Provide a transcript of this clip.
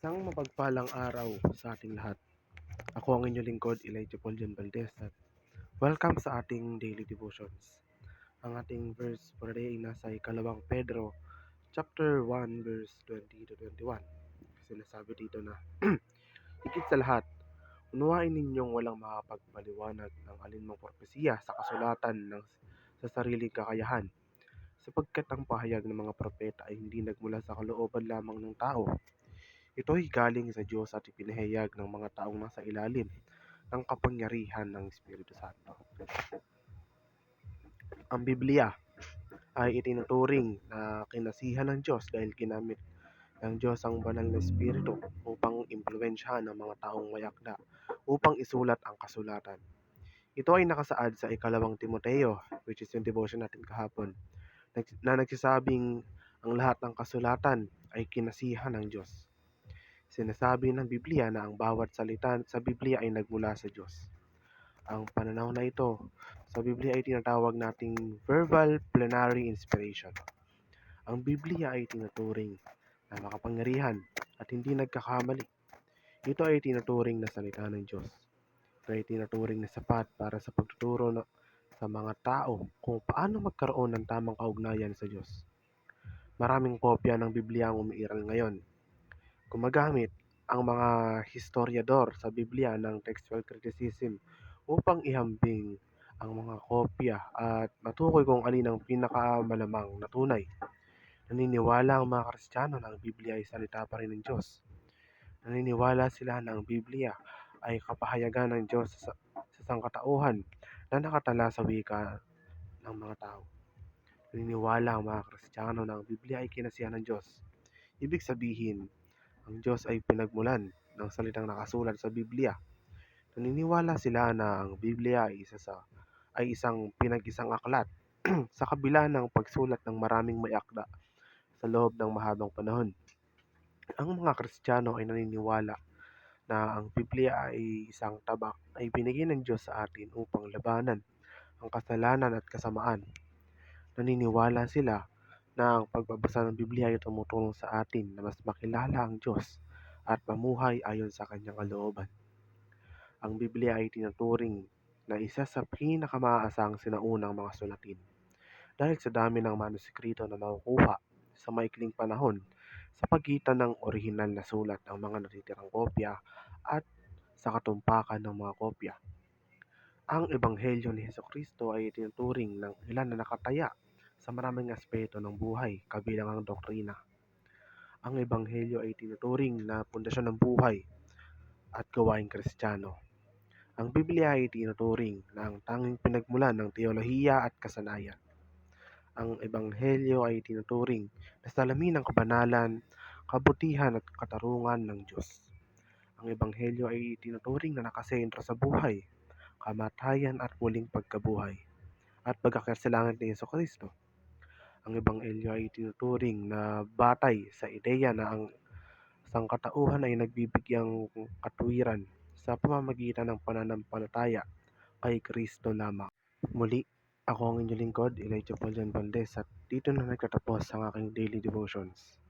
Isang mapagpalang araw sa ating lahat. Ako ang inyong lingkod, Elijah Paul John Valdez, at welcome sa ating daily devotions. Ang ating verse for today ay nasa ikalawang Pedro, chapter 1, verse 20 to 21. Sinasabi dito na, higit sa lahat, unawain ninyong walang makapagpaliwanag ng alinmang propesiya sa kasulatan sa sariling kakayahan, sapagkat ang pahayag ng mga propeta ay hindi nagmula sa kalooban lamang ng tao. Ito ay galing sa Diyos at ipinahayag ng mga taong nasa ilalim ng kapangyarihan ng Espiritu Santo. Ang Biblia ay itinuturing na kinasihan ng Diyos dahil ginamit ng Diyos ang banal na Espiritu upang impluwensyahan ng mga taong may akda upang isulat ang kasulatan. Ito ay nakasaad sa ikalawang Timoteo, which is yung devotion natin kahapon, na nagsasabing ang lahat ng kasulatan ay kinasihan ng Diyos. Sinasabi ng Biblia na ang bawat salita sa Biblia ay nagmula sa Diyos. Ang pananaw na ito sa Biblia ay tinatawag nating verbal plenary inspiration. Ang Biblia ay tinuturing na makapangyarihan at hindi nagkakamali. Ito ay tinuturing na salita ng Diyos. Ito ay tinuturing na sapat para sa pagtuturo sa mga tao kung paano magkaroon ng tamang kaugnayan sa Diyos. Maraming kopya ng Biblia ang umiiral ngayon. Gumagamit ang mga historiador sa Biblia ng textual criticism upang ihambing ang mga kopya at matukoy kung alin ang pinakamalamang na tunay. Naniniwala ang mga Kristiyano na ang Biblia ay salita pa rin ng Diyos. Naniniwala sila na ang Biblia ay kapahayagan ng Diyos sa sangkatauhan na nakatala sa wika ng mga tao. Naniniwala ang mga Kristiyano na ang Biblia ay kinasihan ng Diyos. Ibig sabihin, ang Diyos ay pinagmulan ng salitang nakasulat sa Biblia. Naniniwala sila na ang Biblia ay isang pinag-isang aklat sa kabila ng pagsulat ng maraming may akda sa loob ng mahabang panahon. Ang mga Kristiyano ay naniniwala na ang Biblia ay isang tabak ay binigay ng Diyos sa atin upang labanan ang kasalanan at kasamaan. Naniniwala sila na ang pagbabasa ng Biblia ay tumutulong sa atin na mas makilala ang Diyos at mamuhay ayon sa kanyang kalooban. Ang Biblia ay tinuturing na isa sa pinakamaasang sinaunang mga sulatin dahil sa dami ng manuskrito na makukuha sa maikling panahon sa pagitan ng orihinal na sulat ng mga natitirang kopya at sa katumpakan ng mga kopya. Ang Ebanghelyo ni Jesucristo ay tinuturing ng ilan na nakataya sa maraming aspeto ng buhay kabilang ang doktrina. Ang Ebanghelyo ay tinuturing na pundasyon ng buhay at gawaing Kristiyano. Ang Biblia ay tinuturing na ang tanging pinagmulan ng teolohiya at kasanayan. Ang Ebanghelyo ay tinuturing na salamin ng kabanalan, kabutihan at katarungan ng Diyos. Ang Ebanghelyo ay tinuturing na nakasentro sa buhay, kamatayan at muling pagkabuhay, at pag-akyat sa langit ni Jesucristo. Ang Ebanghelyo ay tinuturing na batay sa ideya na ang sangkatauhan ay nagbibigyang katwiran sa pamamagitan ng pananampalataya kay Kristo lamang. Muli, ako ang inyong lingkod, Elijah Paul John Valdez, at dito na nagtatapos ang aking daily devotions.